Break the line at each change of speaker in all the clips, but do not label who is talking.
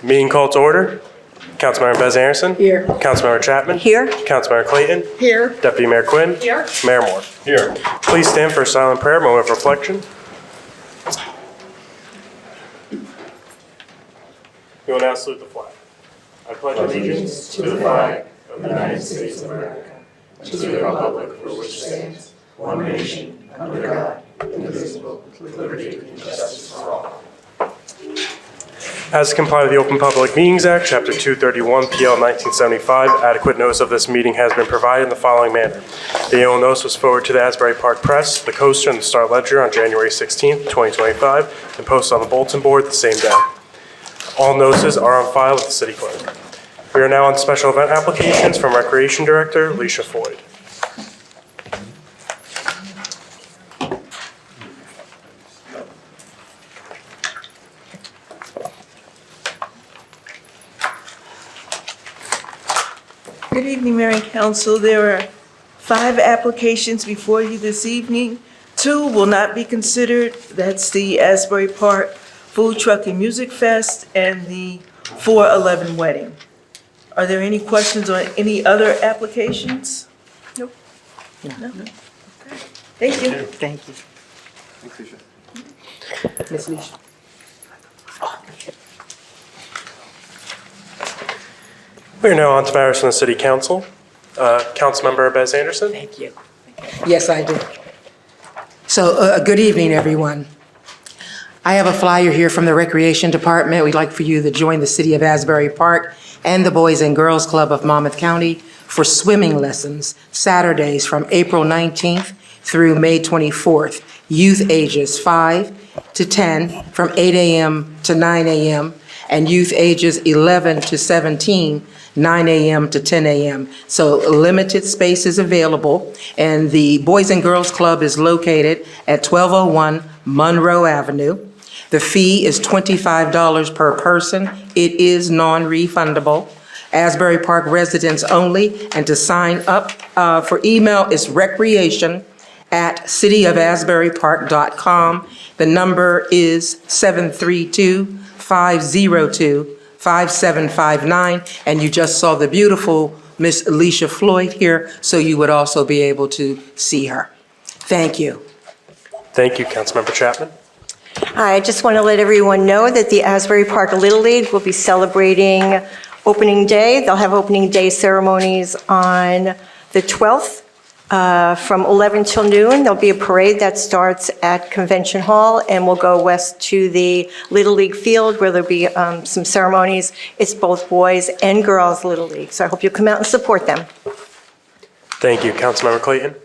Meeting called to order. Councilmember Bez Anderson.
Here.
Councilmember Chapman.
Here.
Councilmember Clayton.
Here.
Deputy Mayor Quinn.
Here.
Mayor Moore.
Here.
Please stand for a silent prayer, moment of reflection. We will now salute the flag. I pledge allegiance to the flag of the United States of America, and to the republic for which stands one nation, under God, indivisible, with liberty and justice for all. As to comply with the Open Public Meetings Act, Chapter 231, PL 1975, adequate notice of this meeting has been provided in the following manner. The annual notice was forwarded to the Asbury Park Press, the Coaster, and the Star-Ledger on January 16, 2025, and posted on the bulletin board the same day. All notices are on file with the City Clerk. We are now on special event applications from Recreation Director Alicia Floyd.
Good evening, Mayor and Council. There are 5 applications before you this evening. 2 will not be considered. That's the Asbury Park Food Truck and Music Fest and the 411 wedding. Are there any questions on any other applications? Nope. No. Okay. Thank you.
Thank you.
Thanks, Alicia.
Ms. Leash.
We are now on to matters from the City Council. Councilmember Bez Anderson.
Thank you. Yes, I do. So, good evening, everyone. I have a flyer here from the Recreation Department. We'd like for you to join the City of Asbury Park and the Boys and Girls Club of Monmouth County for swimming lessons Saturdays from April 19th through May 24th. Youth ages 5 to 10 from 8 a.m. to 9 a.m. and youth ages 11 to 17 9 a.m. to 10 a.m. So limited space is available, and the Boys and Girls Club is located at 1201 Monroe Avenue. The fee is $25 per person. It is non-refundable. Asbury Park residents only, and to sign up for email is recreation@cityofasburypark.com. The number is 732-502-5759, and you just saw the beautiful Miss Alicia Floyd here, so you would also be able to see her. Thank you.
Thank you, Councilmember Chapman.
Hi, I just want to let everyone know that the Asbury Park Little League will be celebrating opening day. They'll have opening day ceremonies on the 12th from 11 till noon. There'll be a parade that starts at Convention Hall, and we'll go west to the Little League field where there'll be some ceremonies. It's both boys and girls Little League, so I hope you'll come out and support them.
Thank you, Councilmember Clayton.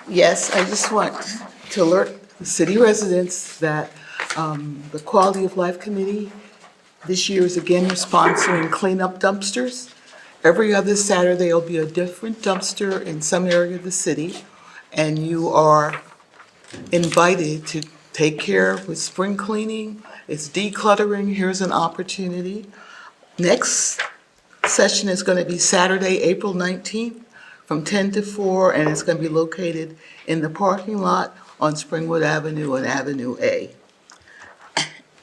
Yes, I just want to alert the city residents that the Quality of Life Committee this year is again sponsoring cleanup dumpsters. Every other Saturday, there'll be a different dumpster in some area of the city, and you are invited to take care with spring cleaning. It's decluttering. Here's an opportunity. Next session is going to be Saturday, April 19th from 10 to 4, and it's going to be located in the parking lot on Springwood Avenue and Avenue A.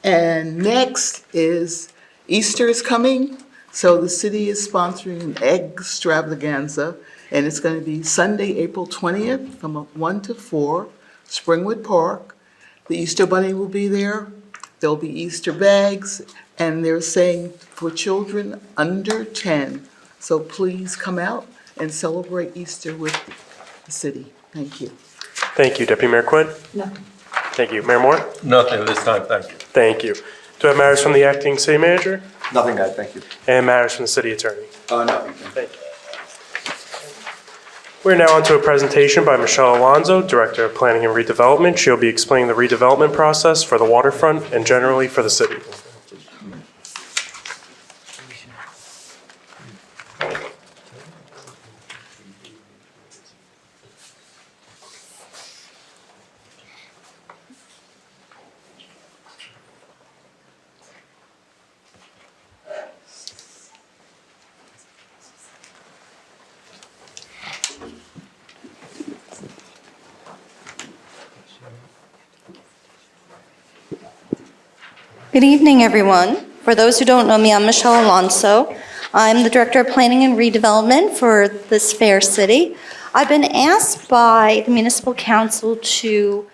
And next is Easter is coming. So the city is sponsoring an egg extravaganza, and it's going to be Sunday, April 20th from 1 to 4, Springwood Park. The Easter Bunny will be there. There'll be Easter bags, and they're saying for children under 10. So please come out and celebrate Easter with the city. Thank you.
Thank you, Deputy Mayor Quinn.
No.
Thank you, Mayor Moore.
Nothing at this time, thank you.
Thank you. Do I have matters from the acting city manager
Nothing, guys, thank you.
and matters from the city attorney?
Nothing.
Thank you. We're now on to a presentation by Michelle Alonso, Director of Planning and Redevelopment. She'll be explaining the redevelopment process for the waterfront and generally for the city.
Good evening, everyone. For those who don't know me, I'm Michelle Alonso. I'm the Director of Planning and Redevelopment for this fair city. I've been asked by the Municipal Council to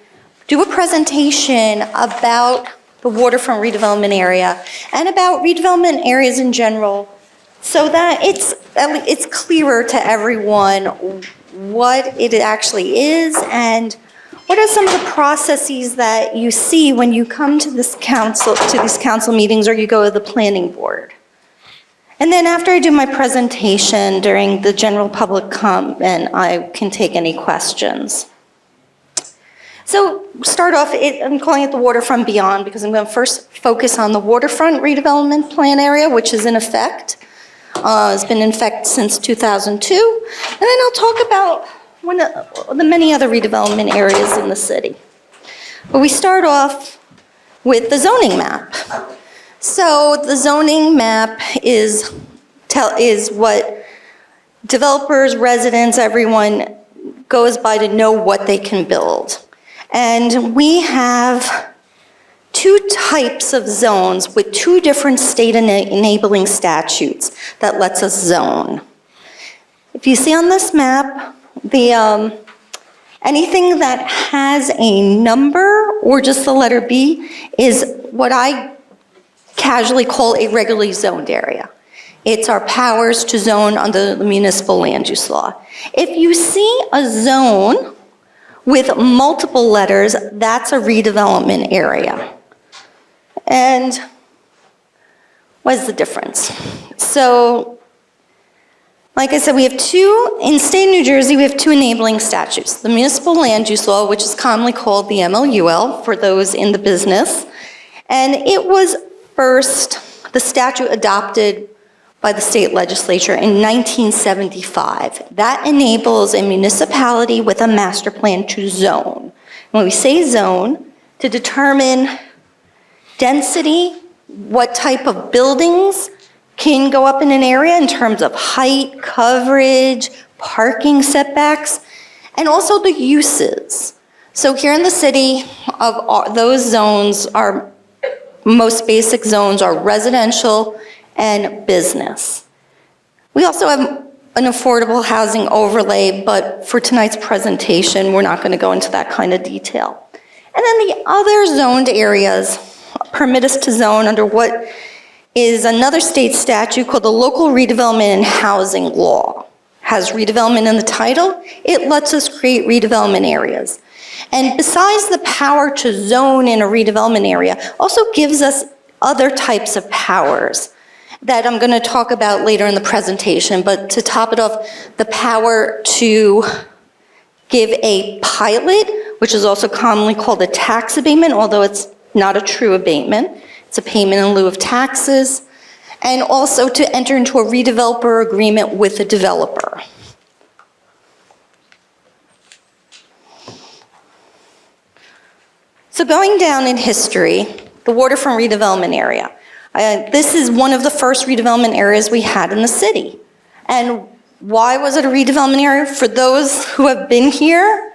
do a presentation about the waterfront redevelopment area and about redevelopment areas in general, so that it's clearer to everyone what it actually is and what are some of the processes that you see when you come to these council meetings or you go to the planning board. And then after I do my presentation during the general public comment, I can take any questions. So start off, I'm calling it the Waterfront Beyond because I'm going to first focus on the waterfront redevelopment plan area, which is in effect. It's been in effect since 2002. And then I'll talk about one of the many other redevelopment areas in the city. But we start off with the zoning map. So the zoning map is what developers, residents, everyone goes by to know what they can build. And we have two types of zones with two different state enabling statutes that lets us zone. If you see on this map, anything that has a number or just the letter B is what I casually call a regularly zoned area. It's our powers to zone under the municipal land use law. If you see a zone with multiple letters, that's a redevelopment area. And what's the difference? So, like I said, in state of New Jersey, we have two enabling statutes. The municipal land use law, which is commonly called the MLUL for those in the business. And it was first, the statute adopted by the state legislature in 1975. That enables a municipality with a master plan to zone. When we say zone, to determine density, what type of buildings can go up in an area in terms of height, coverage, parking setbacks, and also the uses. So here in the city, those zones are, most basic zones are residential and business. We also have an affordable housing overlay, but for tonight's presentation, we're not going to go into that kind of detail. And then the other zoned areas permit us to zone under what is another state statute called the Local Redevelopment and Housing Law. Has redevelopment in the title. It lets us create redevelopment areas. And besides the power to zone in a redevelopment area, also gives us other types of powers that I'm going to talk about later in the presentation. But to top it off, the power to give a pilot, which is also commonly called a tax abatement, although it's not a true abatement. It's a payment in lieu of taxes. And also to enter into a redeveloper agreement with the developer. So going down in history, the waterfront redevelopment area. This is one of the first redevelopment areas we had in the city. And why was it a redevelopment area? For those who have been here,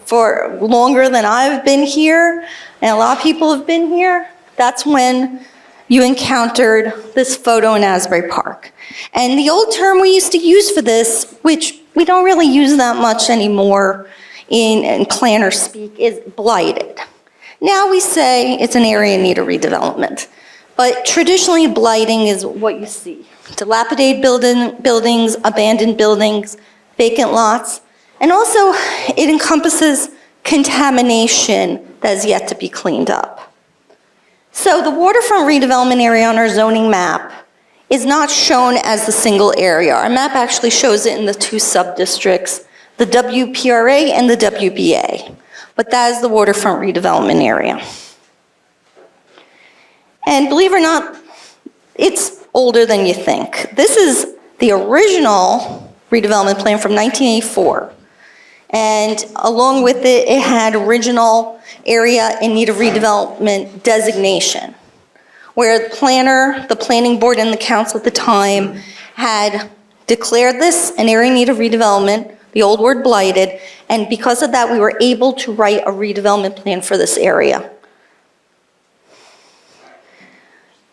for longer than I've been here, and a lot of people have been here, that's when you encountered this photo in Asbury Park. And the old term we used to use for this, which we don't really use that much anymore in planner speak, is blighted. Now we say it's an area in need of redevelopment. But traditionally, blighting is what you see. Dilapidated buildings, abandoned buildings, vacant lots, and also it encompasses contamination that is yet to be cleaned up. So the waterfront redevelopment area on our zoning map is not shown as the single area. Our map actually shows it in the two sub-districts, the WPRA and the WBA. But that is the waterfront redevelopment area. And believe it or not, it's older than you think. This is the original redevelopment plan from 1984. And along with it, it had original area in need of redevelopment designation, where the planning board and the council at the time had declared this an area in need of redevelopment, the old word blighted, and because of that, we were able to write a redevelopment plan for this area.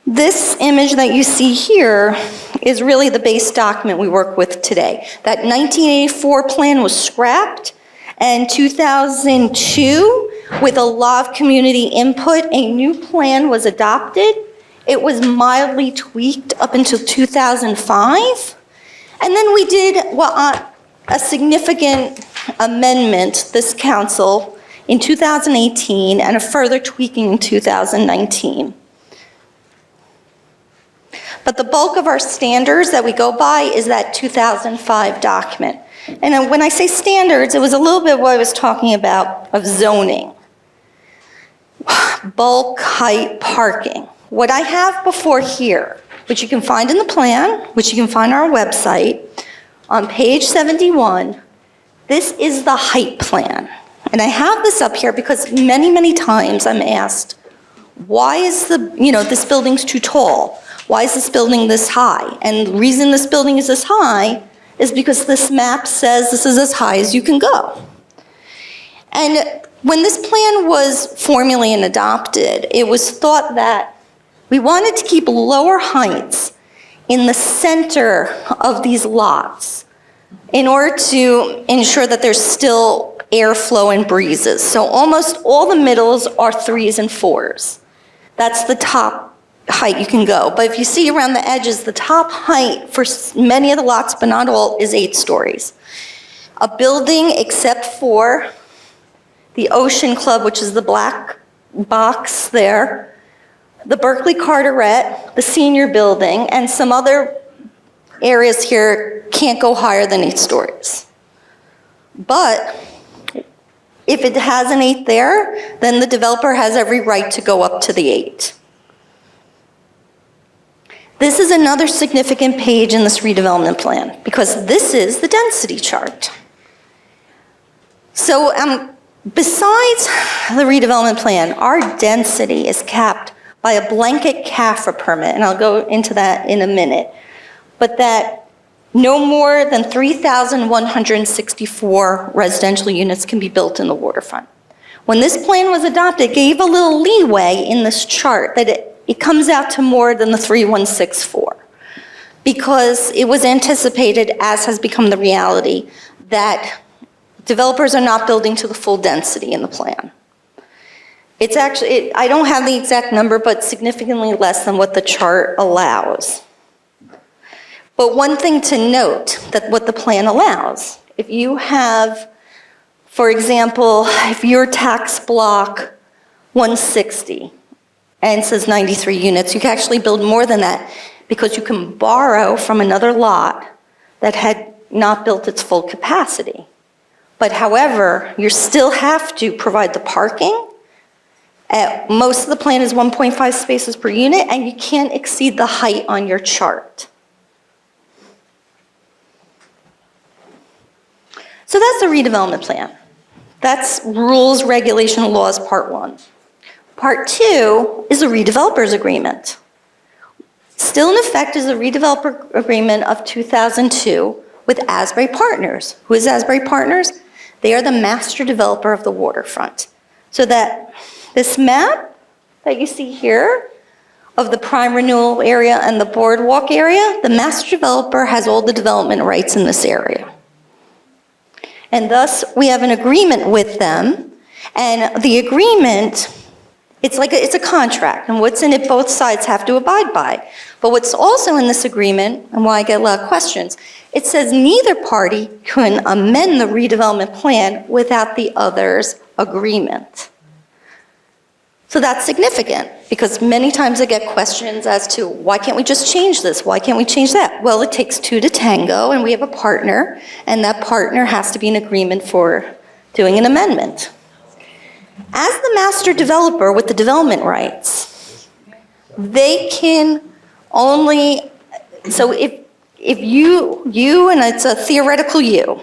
This image that you see here is really the base document we work with today. That 1984 plan was scrapped, and 2002, with a lot of community input, a new plan was adopted. It was mildly tweaked up until 2005. And then we did a significant amendment, this council, in 2018, and a further tweaking in 2019. But the bulk of our standards that we go by is that 2005 document. And when I say standards, it was a little bit what I was talking about of zoning. Bulk, height, parking. What I have before here, which you can find in the plan, which you can find on our website, on page 71, this is the height plan. And I have this up here because many, many times I'm asked, why is this building's too tall? Why is this building this high? And the reason this building is this high is because this map says this is as high as you can go. And when this plan was formulated and adopted, it was thought that we wanted to keep lower heights in the center of these lots in order to ensure that there's still airflow and breezes. So almost all the middles are 3s and 4s. That's the top height you can go. But if you see around the edges, the top height for many of the lots, but not all, is 8 stories. A building, except for the Ocean Club, which is the black box there, the Berkeley Carteret, the senior building, and some other areas here can't go higher than 8 stories. But if it has an 8 there, then the developer has every right to go up to the 8. This is another significant page in this redevelopment plan because this is the density chart. So besides the redevelopment plan, our density is capped by a blanket CAFRA permit, and I'll go into that in a minute, but that no more than 3,164 residential units can be built in the waterfront. When this plan was adopted, it gave a little leeway in this chart that it comes out to more than the 3,164 because it was anticipated, as has become the reality, that developers are not building to the full density in the plan. It's actually, I don't have the exact number, but significantly less than what the chart allows. But one thing to note, that what the plan allows, if you have, for example, if your tax block 160 and says 93 units, you can actually build more than that because you can borrow from another lot that had not built its full capacity. But however, you still have to provide the parking. Most of the plan is 1.5 spaces per unit, and you can't exceed the height on your chart. So that's the redevelopment plan. That's rules, regulation, laws, part 1. Part 2 is a redevelopers agreement. Still in effect is a redeveloper agreement of 2002 with Asbury Partners. Who is Asbury Partners? They are the master developer of the waterfront. So that this map that you see here of the prime renewal area and the boardwalk area, the master developer has all the development rights in this area. And thus, we have an agreement with them, and the agreement, it's a contract, and what's in it both sides have to abide by. But what's also in this agreement, and why I get a lot of questions, it says neither party can amend the redevelopment plan without the other's agreement. So that's significant, because many times I get questions as to, why can't we just change this? Why can't we change that? Well, it takes 2 to tango, and we have a partner, and that partner has to be in agreement for doing an amendment. As the master developer with the development rights, they can only, so if you, and it's a theoretical you,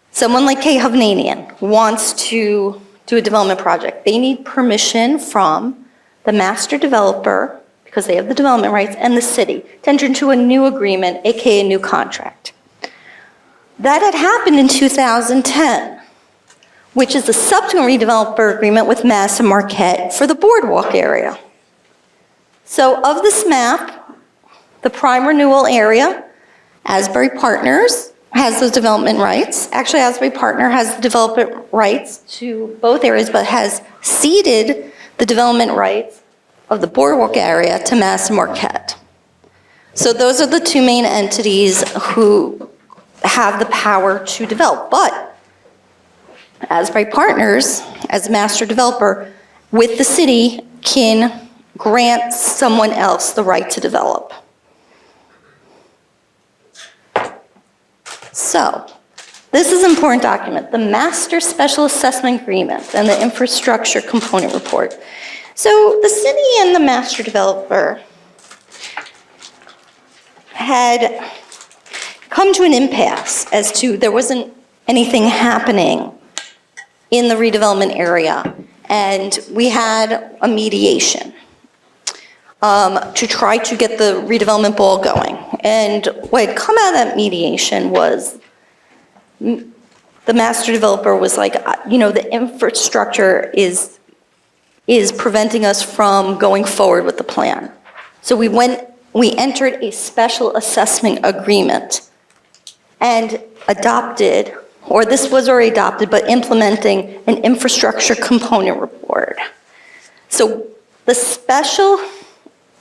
someone like Kay Hovnanian wants to do a development project, they need permission from the master developer, because they have the development rights, and the city to enter into a new agreement, aka a new contract. That had happened in 2010, which is the subsequent redeveloper agreement with Madison Marquette for the boardwalk area. So of this map, the prime renewal area, Asbury Partners has those development rights. Actually, Asbury Partner has development rights to both areas, but has ceded the development rights of the Boardwalk area to Mass Marquette. So those are the two main entities who have the power to develop. But Asbury Partners, as master developer, with the city, can grant someone else the right to develop. So, this is an important document, the Master Special Assessment Agreement and the Infrastructure Component Report. So, the city and the master developer had come to an impasse as to there wasn't anything happening in the redevelopment area, and we had a mediation to try to get the redevelopment ball going. And what had come out of that mediation was the master developer was like, the infrastructure is preventing us from going forward with the plan. So we entered a special assessment agreement and adopted, or this was already adopted, but implementing an infrastructure component report. So the special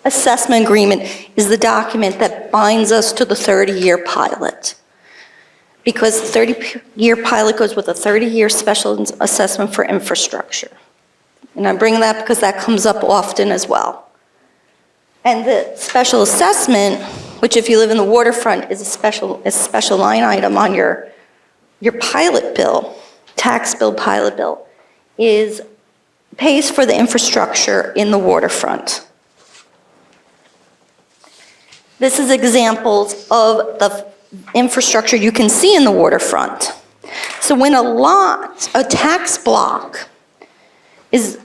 assessment agreement is the document that binds us to the 30-year pilot. Because the 30-year pilot goes with a 30-year special assessment for infrastructure. And I'm bringing that because that comes up often as well. And the special assessment, which if you live in the waterfront is a special line item on your pilot bill, tax bill, pilot bill, pays for the infrastructure in the waterfront. This is examples of the infrastructure you can see in the waterfront. So when a tax block is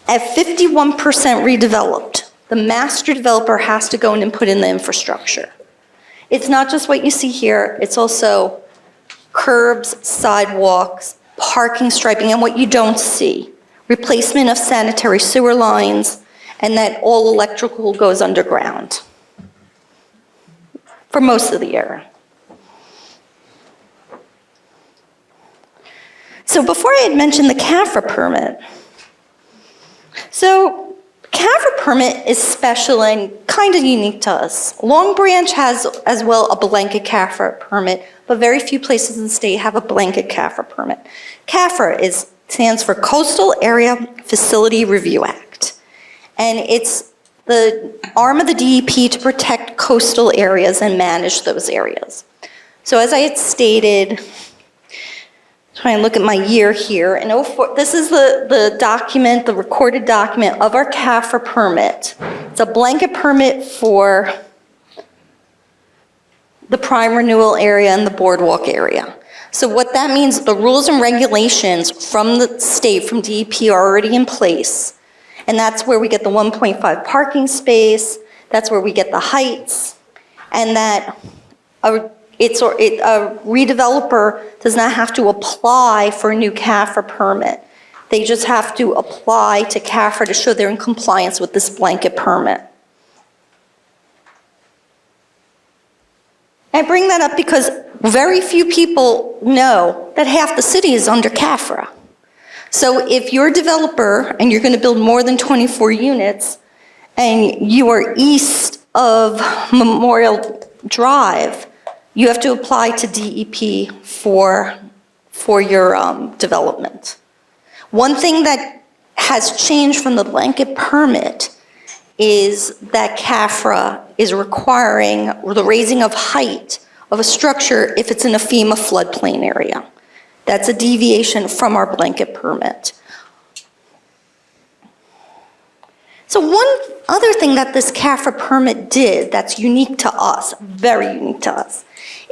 at 51% redeveloped, the master developer has to go in and put in the infrastructure. It's not just what you see here, it's also curbs, sidewalks, parking striping, and what you don't see, replacement of sanitary sewer lines, and that all electrical goes underground for most of the year. So before I had mentioned the CAFRA permit. So CAFRA permit is special and kind of unique to us. Long Branch has as well a blanket CAFRA permit, but very few places in the state have a blanket CAFRA permit. CAFRA stands for Coastal Area Facility Review Act. And it's the arm of the DEP to protect coastal areas and manage those areas. So as I had stated, try and look at my year here. In 04, this is the document, the recorded document of our CAFRA permit. It's a blanket permit for the prime renewal area and the boardwalk area. So what that means, the rules and regulations from the state, from DEP, are already in place. And that's where we get the 1.5 parking space, that's where we get the heights, and that a redeveloper does not have to apply for a new CAFRA permit. They just have to apply to CAFRA to show they're in compliance with this blanket permit. I bring that up because very few people know that half the city is under CAFRA. So if you're a developer and you're going to build more than 24 units and you are east of Memorial Drive, you have to apply to DEP for your development. One thing that has changed from the blanket permit is that CAFRA is requiring the raising of height of a structure if it's in a FEMA floodplain area. That's a deviation from our blanket permit. So one other thing that this CAFRA permit did that's unique to us, very unique to us,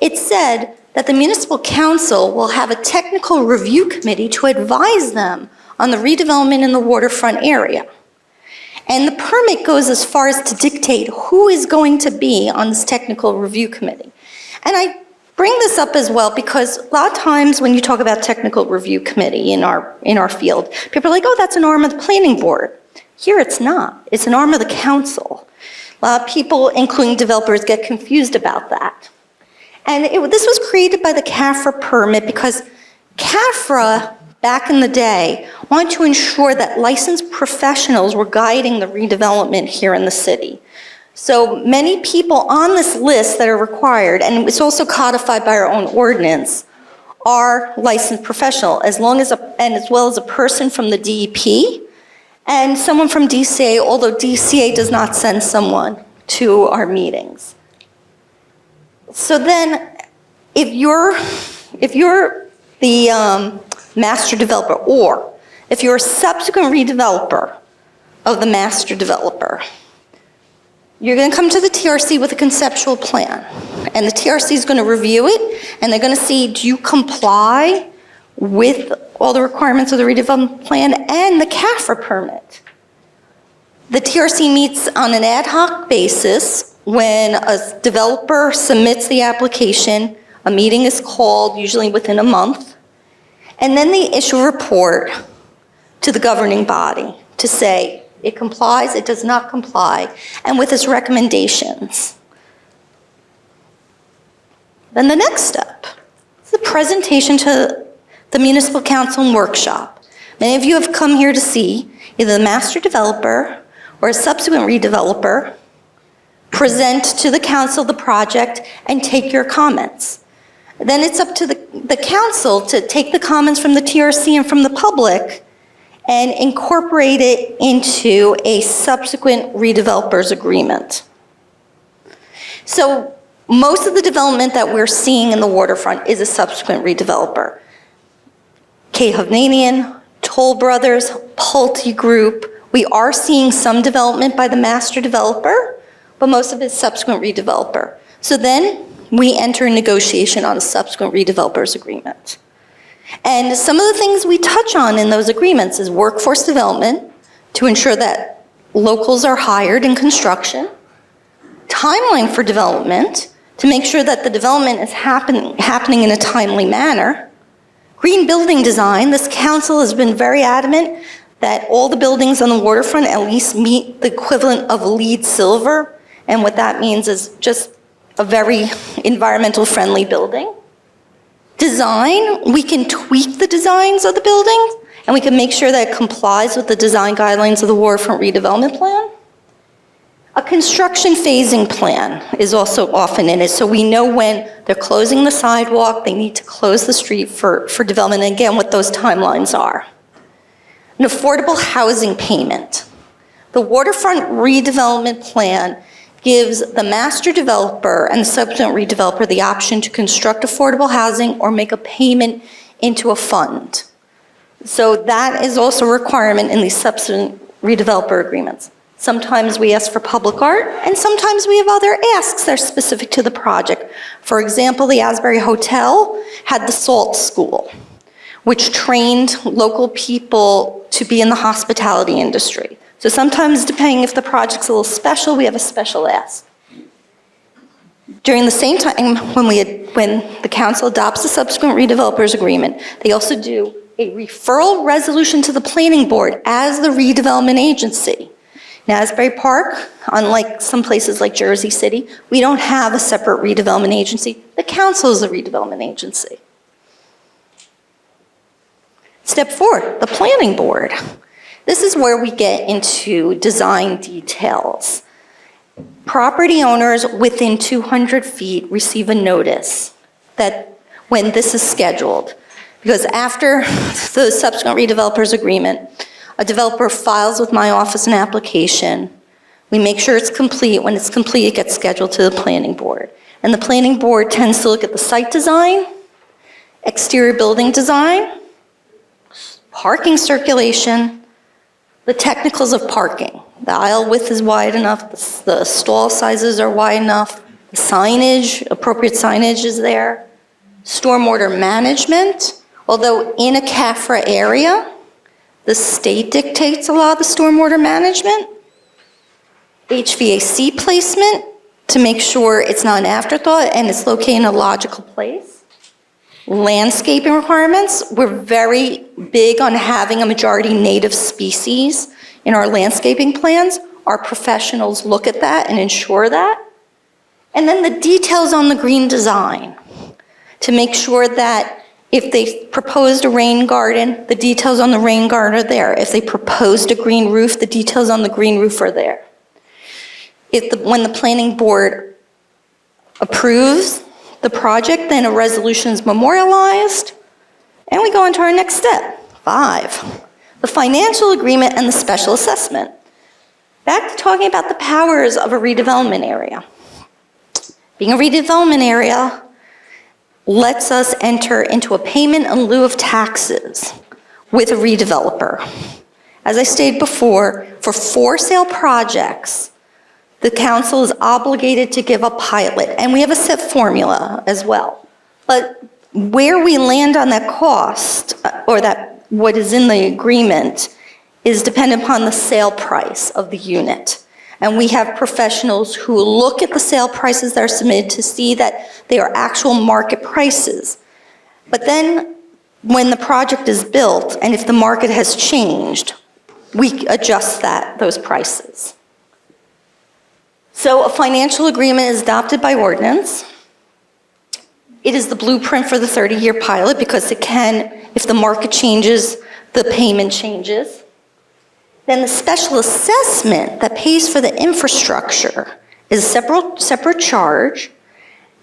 it said that the municipal council will have a technical review committee to advise them on the redevelopment in the waterfront area. And the permit goes as far as to dictate who is going to be on this technical review committee. And I bring this up as well because a lot of times when you talk about technical review committee in our field, people are like, oh, that's an arm of the planning board. Here it's not. It's an arm of the council. A lot of people, including developers, get confused about that. And this was created by the CAFRA permit because CAFRA, back in the day, wanted to ensure that licensed professionals were guiding the redevelopment here in the city. So many people on this list that are required, and it's also codified by our own ordinance, are licensed professional, as well as a person from the DEP and someone from DCA, although DCA does not send someone to our meetings. So then, if you're the master developer, or if you're a subsequent redeveloper of the master developer, you're going to come to the TRC with a conceptual plan, and the TRC is going to review it, and they're going to see, do you comply with all the requirements of the redevelopment plan and the CAFRA permit? The TRC meets on an ad hoc basis. When a developer submits the application, a meeting is called, usually within a month, and then they issue a report to the governing body to say it complies, it does not comply, and with its recommendations. Then the next step is the presentation to the municipal council and workshop. Many of you have come here to see either the master developer or a subsequent redeveloper present to the council the project and take your comments. Then it's up to the council to take the comments from the TRC and from the public and incorporate it into a subsequent redeveloper's agreement. So most of the development that we're seeing in the waterfront is a subsequent redeveloper. K. Hovnanian, Toll Brothers, Pulte Group. We are seeing some development by the master developer, but most of it is subsequent redeveloper. So then we enter a negotiation on a subsequent redeveloper's agreement. And some of the things we touch on in those agreements is workforce development to ensure that locals are hired in construction, timeline for development to make sure that the development is happening in a timely manner, green building design. This council has been very adamant that all the buildings on the waterfront at least meet the equivalent of LEED Silver, and what that means is just a very environmental friendly building. Design, we can tweak the designs of the buildings, and we can make sure that it complies with the design guidelines of the waterfront redevelopment plan. A construction phasing plan is also often in it, so we know when they're closing the sidewalk, they need to close the street for development, and again, what those timelines are. An affordable housing payment. The waterfront redevelopment plan gives the master developer and the subsequent redeveloper the option to construct affordable housing or make a payment into a fund. So that is also a requirement in these subsequent redeveloper agreements. Sometimes we ask for public art, and sometimes we have other asks that are specific to the project. For example, the Asbury Hotel had the SALT School, which trained local people to be in the hospitality industry. So sometimes, depending if the project's a little special, we have a special ask. During the same time, when the council adopts the subsequent redevelopers agreement, they also do a referral resolution to the planning board as the redevelopment agency. In Asbury Park, unlike some places like Jersey City, we don't have a separate redevelopment agency. The council is the redevelopment agency. Step 4, the planning board. This is where we get into design details. Property owners within 200 feet receive a notice that when this is scheduled, because after the subsequent redevelopers agreement, a developer files with my office an application. We make sure it's complete. When it's complete, it gets scheduled to the planning board. And the planning board tends to look at the site design, exterior building design, parking circulation, the technicals of parking. The aisle width is wide enough, the stall sizes are wide enough, the signage, appropriate signage is there. Stormwater management, although in a CAFRA area, the state dictates a lot of the stormwater management. HVAC placement to make sure it's not an afterthought and it's located in a logical place. Landscaping requirements, we're very big on having a majority native species in our landscaping plans. Our professionals look at that and ensure that. And then the details on the green design to make sure that if they proposed a rain garden, the details on the rain garden are there. If they proposed a green roof, the details on the green roof are there. When the planning board approves the project, then a resolution is memorialized, and we go into our next step, 5, the financial agreement and the special assessment. Back to talking about the powers of a redevelopment area. Being a redevelopment area lets us enter into a payment in lieu of taxes with a redeveloper. As I stated before, for for-sale projects, the council is obligated to give a pilot, and we have a set formula as well. But where we land on that cost, or that what is in the agreement, is dependent upon the sale price of the unit. And we have professionals who look at the sale prices that are submitted to see that they are actual market prices. But then when the project is built, and if the market has changed, we adjust those prices. So a financial agreement is adopted by ordinance. It is the blueprint for the 30-year pilot because it can, if the market changes, the payment changes. Then the special assessment that pays for the infrastructure is a separate charge,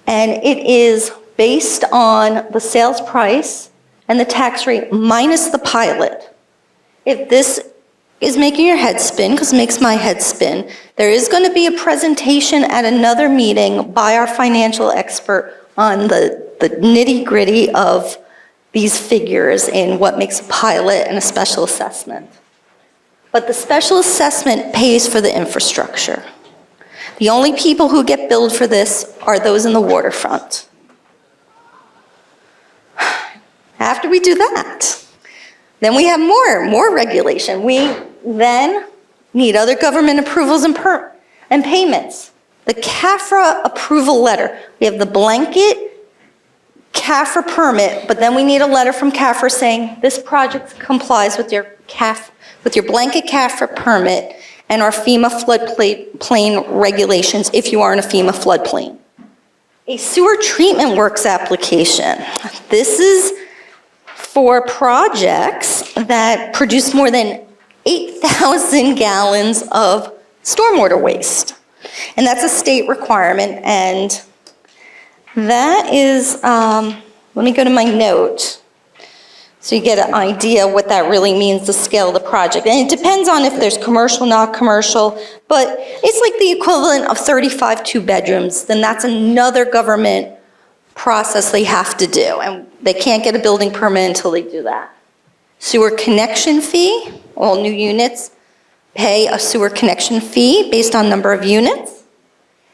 and it is based on the sales price and the tax rate minus the pilot. If this is making your head spin, because it makes my head spin, there is going to be a presentation at another meeting by our financial expert on the nitty-gritty of these figures in what makes a pilot and a special assessment. But the special assessment pays for the infrastructure. The only people who get billed for this are those in the waterfront. After we do that, then we have more regulation. We then need other government approvals and payments. The CAFRA approval letter. We have the blanket CAFRA permit, but then we need a letter from CAFRA saying this project complies with your blanket CAFRA permit and our FEMA floodplain regulations if you are in a FEMA floodplain. A sewer treatment works application. This is for projects that produce more than 8,000 gallons of stormwater waste. And that's a state requirement, and that is, let me go to my note so you get an idea what that really means, the scale of the project. And it depends on if there's commercial, not commercial, but it's like the equivalent of 35 two-bedrooms, then that's another government process they have to do, and they can't get a building permit until they do that. Sewer connection fee, all new units pay a sewer connection fee based on number of units.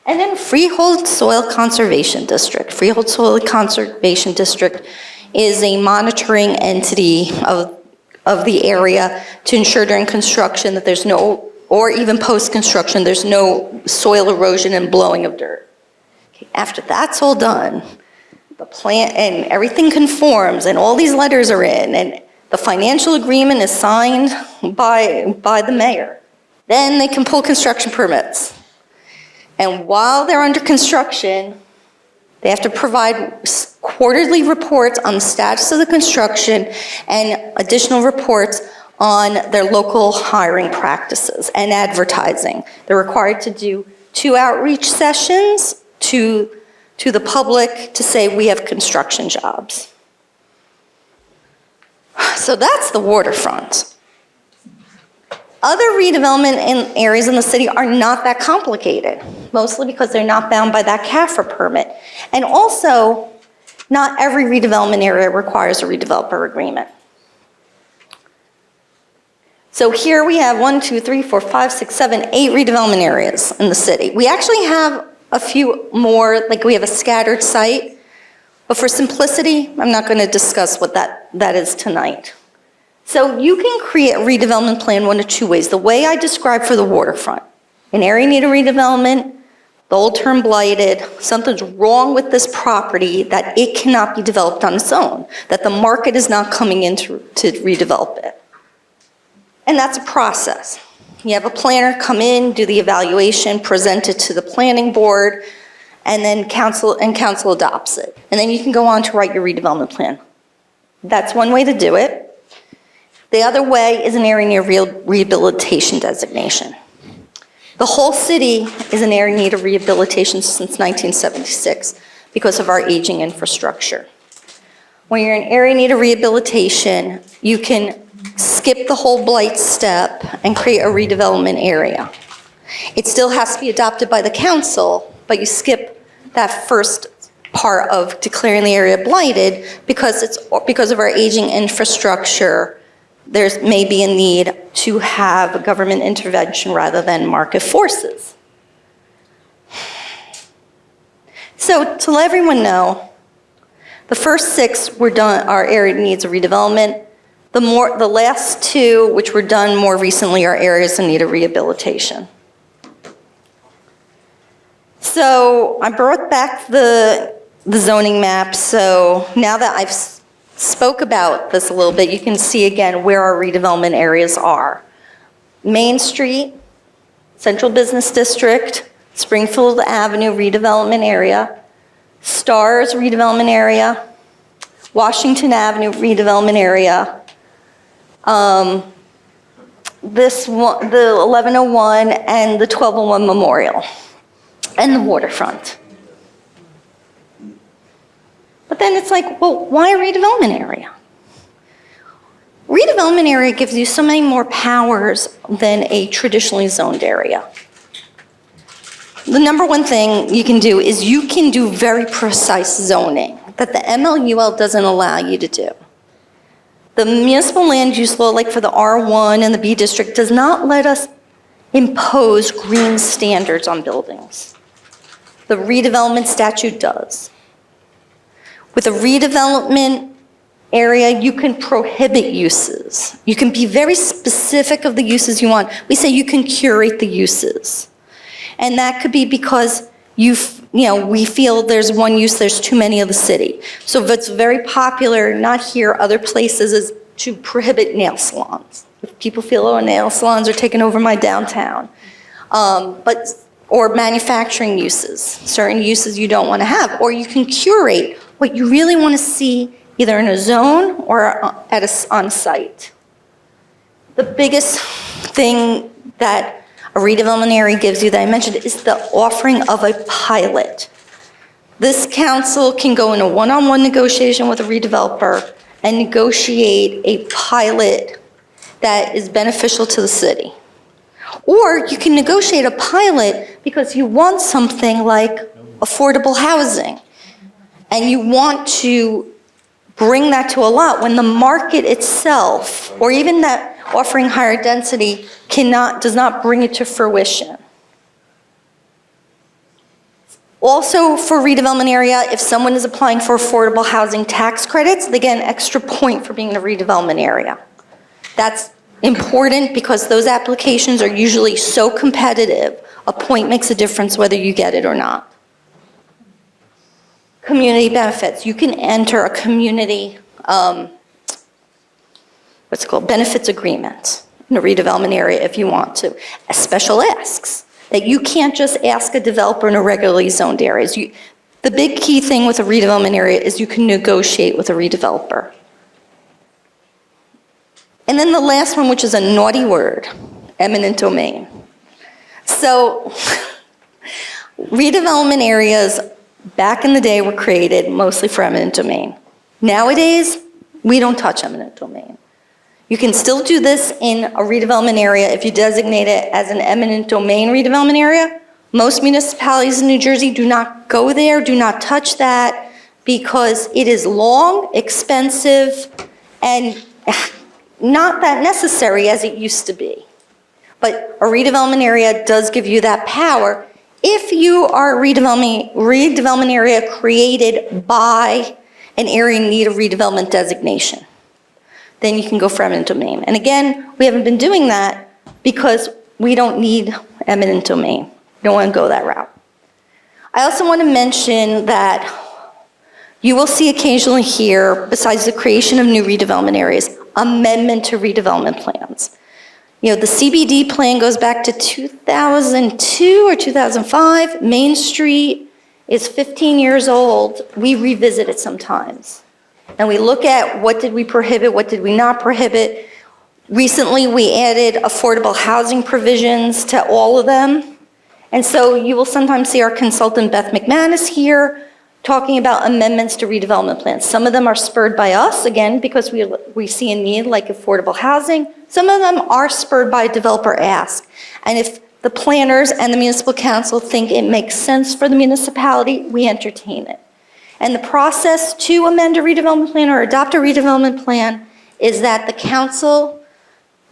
And then Freehold Soil Conservation District. Freehold Soil Conservation District is a monitoring entity of the area to ensure during construction that there's no, or even post-construction, there's no soil erosion and blowing of dirt. Okay, after that's all done, the plant and everything conforms and all these letters are in and the financial agreement is signed by the mayor. Then they can pull construction permits. And while they're under construction, they have to provide quarterly reports on the status of the construction and additional reports on their local hiring practices and advertising. They're required to do 2 outreach sessions to the public to say we have construction jobs. So that's the waterfront. Other redevelopment in areas in the city are not that complicated, mostly because they're not bound by that CAFRA permit. And also, not every redevelopment area requires a redeveloper agreement. So here we have 1, 2, 3, 4, 5, 6, 7, 8 redevelopment areas in the city. We actually have a few more, like we have a scattered site, but for simplicity, I'm not going to discuss what that is tonight. So you can create a redevelopment plan one of 2 ways. The way I described for the waterfront. An area need a redevelopment, the old term blighted, something's wrong with this property that it cannot be developed on its own, that the market is not coming in to redevelop it. And that's a process. You have a planner come in, do the evaluation, present it to the planning board, and then council adopts it. And then you can go on to write your redevelopment plan. That's one way to do it. The other way is an area near rehabilitation designation. The whole city is an area in need of rehabilitation since 1976 because of our aging infrastructure. When you're in area in need of rehabilitation, you can skip the whole blight step and create a redevelopment area. It still has to be adopted by the council, but you skip that first part of declaring the area blighted because of our aging infrastructure. There may be a need to have government intervention rather than market forces. So to let everyone know, the first 6 were done, our area needs a redevelopment. The last 2, which were done more recently, are areas in need of rehabilitation. So I brought back the zoning map. So now that I've spoke about this a little bit, you can see again where our redevelopment areas are. Main Street, Central Business District, Springfield Avenue redevelopment area, Stars redevelopment area, Washington Avenue redevelopment area, this one, the 1101 and the 1201 Memorial, and the waterfront. But then it's like, well, why a redevelopment area? Redevelopment area gives you so many more powers than a traditionally zoned area. The number one thing you can do is you can do very precise zoning that the MLUL doesn't allow you to do. The municipal land use law, like for the R1 and the B district, does not let us impose green standards on buildings. The redevelopment statute does. With a redevelopment area, you can prohibit uses. You can be very specific of the uses you want. We say you can curate the uses. And that could be because we feel there's one use, there's too many of the city. So what's very popular, not here, other places, is to prohibit nail salons. If people feel, oh, nail salons are taking over my downtown. Or manufacturing uses, certain uses you don't want to have. Or you can curate what you really want to see either in a zone or on site. The biggest thing that a redevelopment area gives you that I mentioned is the offering of a pilot. This council can go in a one-on-one negotiation with a redeveloper and negotiate a pilot that is beneficial to the city. Or you can negotiate a pilot because you want something like affordable housing and you want to bring that to a lot when the market itself, or even that offering higher density, does not bring it to fruition. Also, for redevelopment area, if someone is applying for affordable housing tax credits, they get an extra point for being in a redevelopment area. That's important because those applications are usually so competitive, a point makes a difference whether you get it or not. Community benefits. You can enter a community, benefits agreement in a redevelopment area if you want to. A special asks that you can't just ask a developer in a regularly zoned area. The big key thing with a redevelopment area is you can negotiate with a redeveloper. And then the last one, which is a naughty word, eminent domain. So redevelopment areas back in the day were created mostly for eminent domain. Nowadays, we don't touch eminent domain. You can still do this in a redevelopment area if you designate it as an eminent domain redevelopment area. Most municipalities in New Jersey do not go there, do not touch that, because it is long, expensive, and not that necessary as it used to be. But a redevelopment area does give you that power if you are a redevelopment area created by an area in need of redevelopment designation. Then you can go for eminent domain. And again, we haven't been doing that because we don't need eminent domain. We don't want to go that route. I also want to mention that you will see occasionally here, besides the creation of new redevelopment areas, amendment to redevelopment plans. The CBD plan goes back to 2002 or 2005. Main Street is 15 years old. We revisit it sometimes. And we look at what did we prohibit, what did we not prohibit. Recently, we added affordable housing provisions to all of them. And so you will sometimes see our consultant, Beth McManus, here talking about amendments to redevelopment plans. Some of them are spurred by us, again, because we see a need like affordable housing. Some of them are spurred by a developer ask. And if the planners and the municipal council think it makes sense for the municipality, we entertain it. And the process to amend a redevelopment plan or adopt a redevelopment plan is that the council,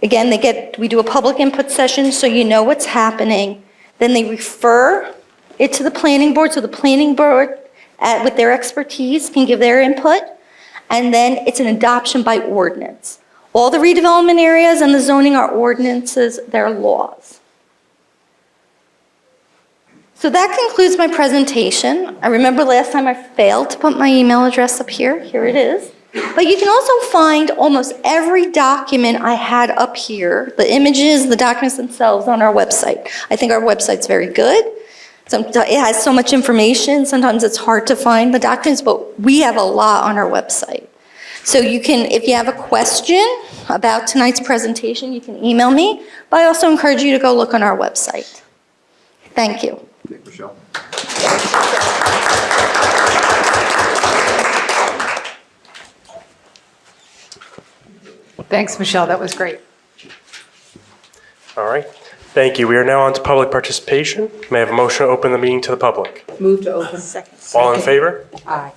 again, we do a public input session so you know what's happening. Then they refer it to the planning board, so the planning board, with their expertise, can give their input. And then it's an adoption by ordinance. All the redevelopment areas and the zoning are ordinances, they're laws. So that concludes my presentation. I remember last time I failed to put my email address up here. Here it is. But you can also find almost every document I had up here, the images, the documents themselves, on our website. I think our website's very good. It has so much information. Sometimes it's hard to find the documents, but we have a lot on our website. So you can, if you have a question about tonight's presentation, you can email me. But I also encourage you to go look on our website. Thank you.
Thank you, Michelle.
Thanks, Michelle. That was great.
All right. Thank you. We are now on to public participation. May I have a motion to open the meeting to the public?
Move to open.
Second.
All in favor?
Aye.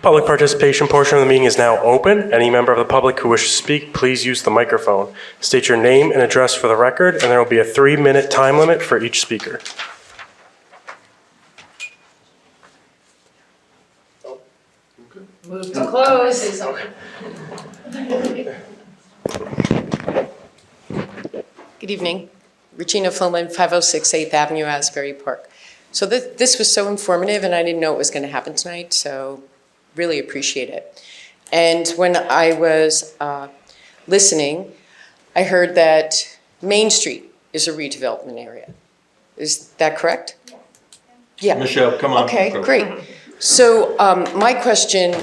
Public participation portion of the meeting is now open. Any member of the public who wishes to speak, please use the microphone. State your name and address for the record, and there will be a 3-minute time limit for each speaker.
Move to close.
Good evening. Regina Fulman, 506 8th Avenue, Asbury Park. So this was so informative, and I didn't know it was going to happen tonight, so really appreciate it. And when I was listening, I heard that Main Street is a redevelopment area. Is that correct? Yeah.
Michelle, come on.
Okay,
Go.
great. So my question,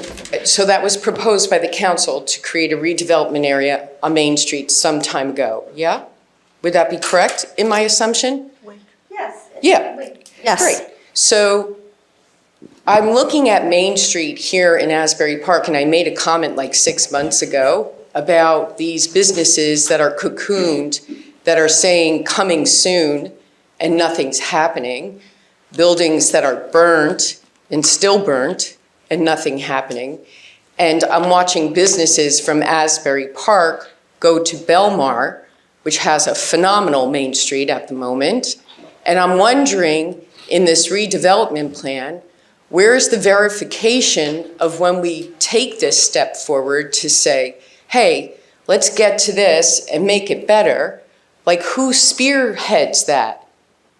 so that was proposed by the council to create a redevelopment area on Main Street some time ago, yeah? Would that be correct in my assumption?
Yes.
Yeah.
Yes.
Great. So I'm looking at Main Street here in Asbury Park, and I made a comment like 6 months ago about these businesses that are cocooned, that are saying coming soon, and nothing's happening. Buildings that are burnt and still burnt, and nothing happening. And I'm watching businesses from Asbury Park go to Belmar, which has a phenomenal Main Street at the moment. And I'm wondering, in this redevelopment plan, where's the verification of when we take this step forward to say, hey, let's get to this and make it better? Like, who spearheads that?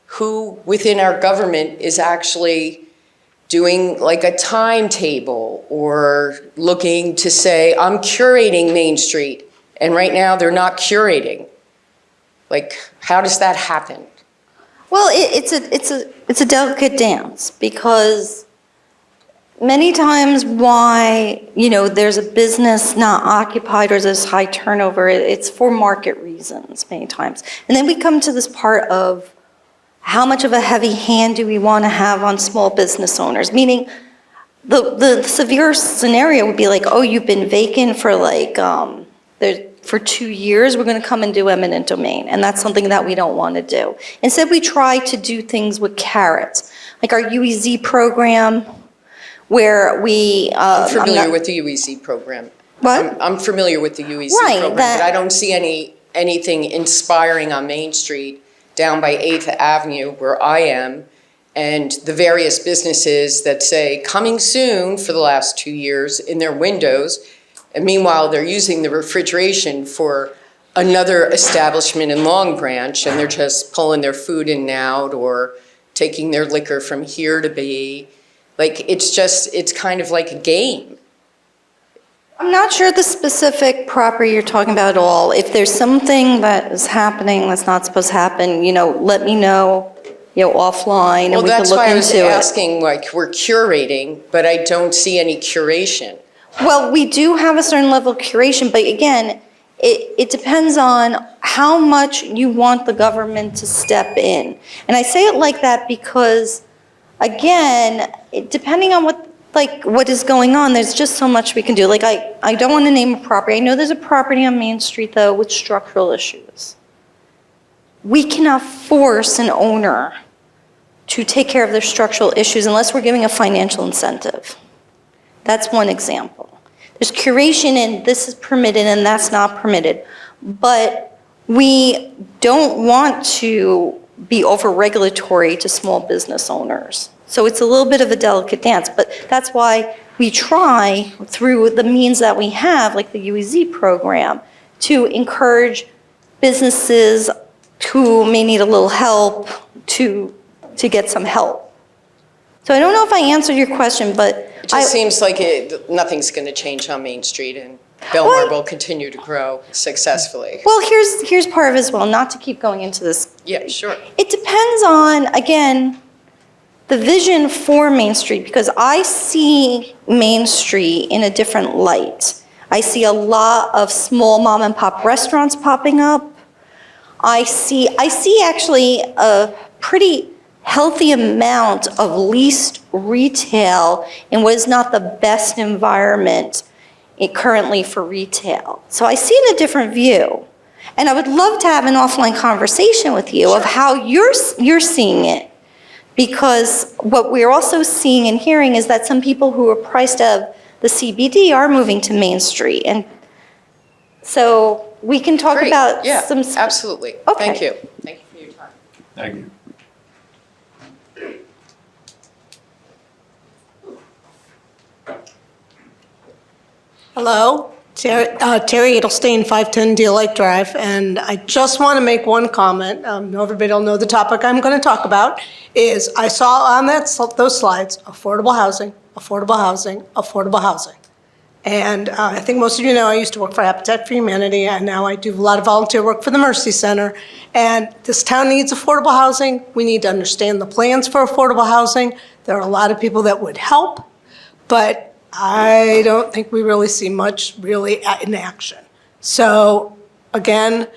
Who within our government is actually doing like a timetable or looking to say, I'm curating Main Street, and right now they're not curating? Like, how does that happen?
Well, it's a delicate dance, because many times why, there's a business not occupied or there's high turnover, it's for market reasons many times. And then we come to this part of how much of a heavy hand do we want to have on small business owners? Meaning, the severe scenario would be like, oh, you've been vacant for for 2 years, we're going to come and do eminent domain. And that's something that we don't want to do. Instead, we try to do things with carrots, like our UEZ program, where we...
I'm familiar with the UEZ program.
What?
I'm familiar with the UEZ
Right,
program, but I don't see anything inspiring on Main Street down by 8th Avenue, where I am, and the various businesses that say coming soon for the last 2 years in their windows, and meanwhile they're using the refrigeration for another establishment in Long Branch, and they're just pulling their food in and out or taking their liquor from here to be. Like, it's kind of like a game.
I'm not sure the specific property you're talking about at all. If there's something that is happening that's not supposed to happen, let me know, offline, and
Well,
we can
that's
look
why I was
into it.
asking, like, we're curating, but I don't see any curation.
Well, we do have a certain level of curation, but again, it depends on how much you want the government to step in. And I say it like that because, again, depending on what is going on, there's just so much we can do. Like, I don't want to name a property. I know there's a property on Main Street, though, with structural issues. We cannot force an owner to take care of their structural issues unless we're giving a financial incentive. That's one example. There's curation and this is permitted and that's not permitted. But we don't want to be over-regulatory to small business owners. So it's a little bit of a delicate dance, but that's why we try through the means that we have, like the UEZ program, to encourage businesses who may need a little help to get some help. So I don't know if I answered your question, but
It just seems like nothing's going to change on Main Street, and Belmar will continue to grow successfully.
Well, here's part of it as well, not to keep going into this.
Yeah, sure.
It depends on, again, the vision for Main Street, because I see Main Street in a different light. I see a lot of small mom and pop restaurants popping up. I see actually a pretty healthy amount of leased retail in what is not the best environment currently for retail. So I see it in a different view. And I would love to have an offline conversation with you of how you're seeing it. Because what we're also seeing and hearing is that some people who are priced out of the CBD are moving to Main Street. And so we can talk
Great.
about
Yeah,
some...
absolutely.
Okay.
Thank you. Thank you for your time.
Thank you.
Hello, Terry Edelstein, 510 Deal Lake Drive, and I just want to make one comment. Everybody will know the topic I'm going to talk about is I saw on those slides, affordable housing, affordable housing, affordable housing. And I think most of you know I used to work for Habitat for Humanity, and now I do a lot of volunteer work for the Mercy Center. And this town needs affordable housing. We need to understand the plans for affordable housing. There are a lot of people that would help, but I don't think we really see much really in action. So again,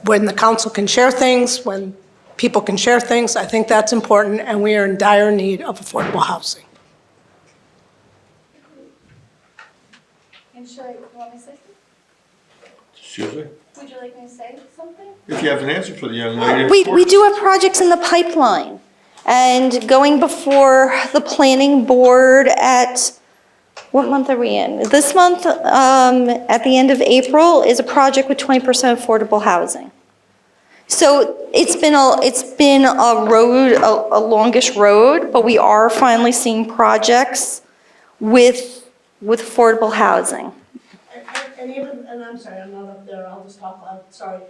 when the council can share things, when people can share things, I think that's important, and we are in dire need of affordable housing.
And should you want me to say something?
Excuse me?
Would you like me to say something?
If you have an answer for the young lady.
We do have projects in the pipeline. And going before the planning board at, what month are we in? This month, at the end of April, is a project with 20% affordable housing. So it's been a road, a longish road, but we are finally seeing projects with affordable housing.
And I'm sorry, I'm not up there, I'll just talk loud, sorry.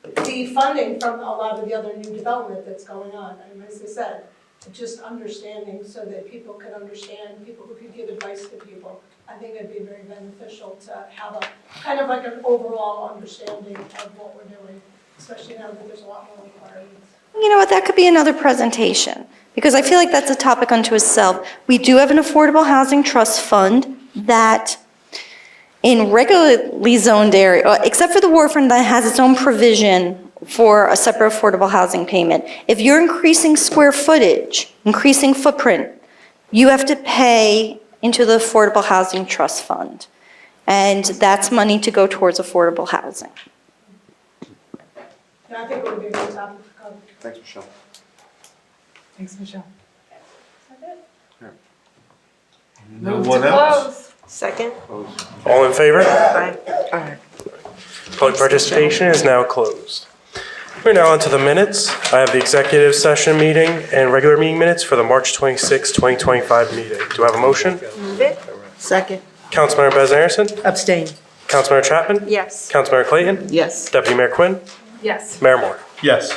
The funding from a lot of the other new development that's going on, and as I said, just understanding so that people can understand, people who can give advice to people. I think it'd be very beneficial to have a kind of like an overall understanding of what we're doing, especially now that there's a lot more requirements.
You know what, that could be another presentation, because I feel like that's a topic unto itself. We do have an affordable housing trust fund that in regularly zoned area, except for the Warfront that has its own provision for a separate affordable housing payment. If you're increasing square footage, increasing footprint, you have to pay into the Affordable Housing Trust Fund. And that's money to go towards affordable housing.
Yeah, I think it would be a good topic to cover.
Thanks, Michelle.
Thanks, Michelle.
No one else?
Second?
All in favor?
Aye.
Public participation is now closed. We're now on to the minutes. I have the executive session meeting and regular meeting minutes for the March 26, 2025 meeting. Do I have a motion?
Move it?
Second.
Councilmember Bez Anderson?
Abstain.
Councilmember Chapman?
Yes.
Councilmember Clayton?
Yes.
Deputy Mayor Quinn?
Yes.
Mayor Moore?
Yes.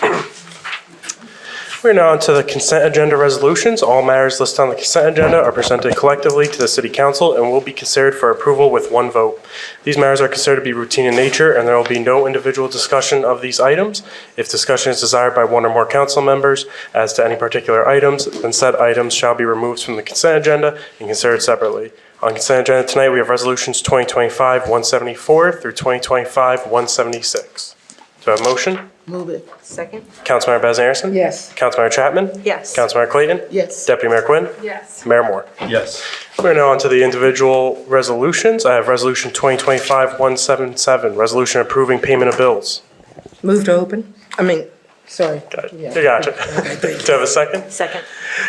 We're now on to the consent agenda resolutions. All matters listed on the consent agenda are presented collectively to the City Council and will be considered for approval with one vote. These matters are considered to be routine in nature, and there will be no individual discussion of these items. If discussion is desired by one or more council members as to any particular items, then said items shall be removed from the consent agenda and considered separately. On consent agenda tonight, we have resolutions 2025-174 through 2025-176. Do I have a motion?
Move it.
Second?
Councilmember Bez Anderson?
Yes.
Councilmember Chapman?
Yes.
Councilmember Clayton?
Yes.
Deputy Mayor Quinn?
Yes.
Mayor Moore?
Yes.
We're now on to the individual resolutions. I have Resolution 2025-177, resolution approving payment of bills.
Move to open? Sorry.
Gotcha.
Yeah.
Gotcha.
Okay, thank
Do you have a second?
Second?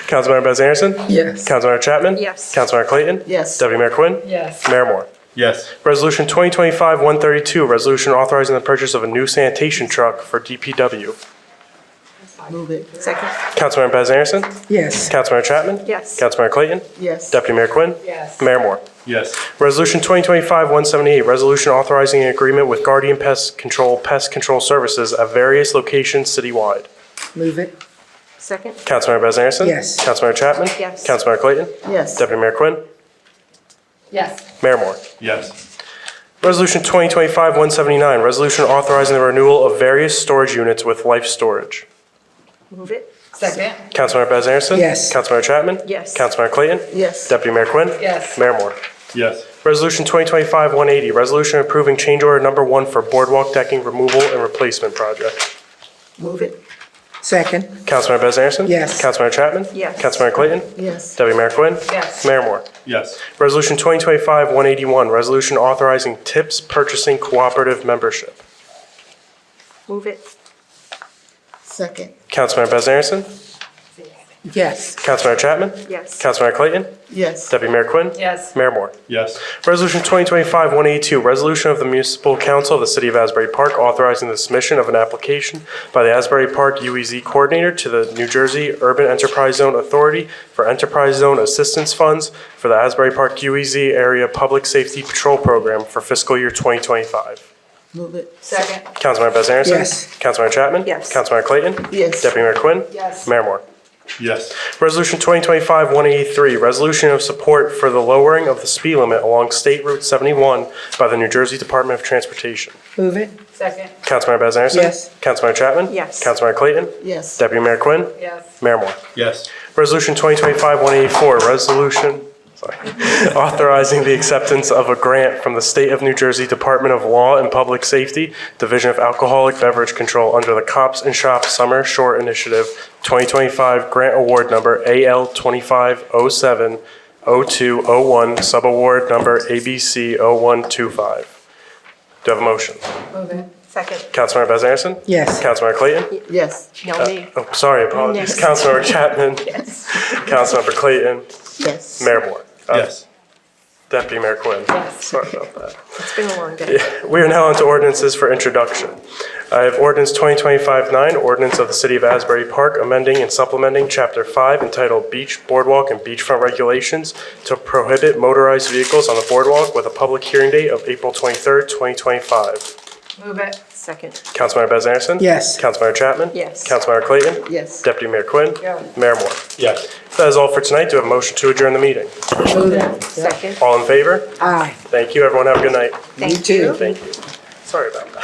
Councilmember Bez Anderson?
Yes.
Councilmember Chapman?
Yes.
Councilmember Clayton?
Yes.
Deputy Mayor Quinn?
Yes.
Mayor Moore?
Yes.
Resolution 2025-132, resolution authorizing the purchase of a new sanitation truck for DPW.
Move it.
Second?
Councilmember Bez Anderson?
Yes.
Councilmember Chapman?
Yes.
Councilmember Clayton?
Yes.
Deputy Mayor Quinn?
Yes.
Mayor Moore?
Yes.
Resolution 2025-178, resolution authorizing an agreement with Guardian Pest Control Services at various locations citywide.
Move it?
Second?
Councilmember Bez Anderson?
Yes.
Councilmember Chapman?
Yes.
Councilmember Clayton?
Yes.
Deputy Mayor Quinn?
Yes.
Mayor Moore?
Yes.
Resolution 2025-179, resolution authorizing the renewal of various storage units with Life Storage.
Move it?
Second.
Councilmember Bez Anderson?
Yes.
Councilmember Chapman?
Yes.
Councilmember Clayton?
Yes.
Deputy Mayor Quinn?
Yes.
Mayor Moore?
Yes.
Resolution 2025-180, resolution approving change order number 1 for boardwalk decking removal and replacement project.
Move it.
Second?
Councilmember Bez Anderson?
Yes.
Councilmember Chapman?
Yes.
Councilmember Clayton?
Yes.
Deputy Mayor Quinn?
Yes.
Mayor Moore?
Yes.
Resolution 2025-181, resolution authorizing TIPS purchasing cooperative membership.
Move it?
Second.
Councilmember Bez Anderson?
Yes.
Councilmember Chapman?
Yes.
Councilmember Clayton?
Yes.
Deputy Mayor Quinn?
Yes.
Mayor Moore?
Yes.
Resolution 2025-182, resolution of the Municipal Council of the City of Asbury Park authorizing the submission of an application by the Asbury Park UEZ Coordinator to the New Jersey Urban Enterprise Zone Authority for Enterprise Zone Assistance Funds for the Asbury Park UEZ Area Public Safety Patrol Program for fiscal year 2025.
Move it.
Second.
Councilmember Bez Anderson?
Yes.
Councilmember Chapman?
Yes.
Councilmember Clayton?
Yes.
Deputy Mayor Quinn?
Yes.
Mayor Moore?
Yes.
Resolution 2025-183, resolution of support for the lowering of the speed limit along State Route 71 by the New Jersey Department of Transportation.
Move it?
Second.
Councilmember Bez Anderson?
Yes.
Councilmember Chapman?
Yes.
Councilmember Clayton?
Yes.
Deputy Mayor Quinn?
Yes.
Mayor Moore?
Yes.
Resolution 2025-184, resolution authorizing the acceptance of a grant from the State of New Jersey Department of Law and Public Safety, Division of Alcoholic Beverage Control under the Cops and Shops Summer Short Initiative 2025 Grant Award Number AL 2507 0201, Subaward Number ABC 0125. Do I have a motion?
Move it.
Second?
Councilmember Bez Anderson?
Yes.
Councilmember Clayton?
Yes.
No, me?
Oh, sorry, apologies.
Next.
Councilmember Chapman?
Yes.
Councilmember Clayton?
Yes.
Mayor Moore?
Yes.
Deputy Mayor Quinn?
Yes.
Sorry about that.
It's been a long day.
We are now on to ordinances for introduction. I have ordinance 2025-9, ordinance of the City of Asbury Park amending and supplementing Chapter 5 entitled Beach, Boardwalk, and Beachfront Regulations to prohibit motorized vehicles on the boardwalk with a public hearing date of April 23rd, 2025.
Move it.
Second?
Councilmember Bez Anderson?
Yes.
Councilmember Chapman?
Yes.
Councilmember Clayton?
Yes.
Deputy Mayor Quinn?
Yes.
Mayor Moore?
Yes.
That is all for tonight. Do I have a motion to adjourn the meeting?
Move it?
Second?
All in favor?
Aye.
Thank you. Everyone have a good night.
You too.
Thank you. Sorry about that.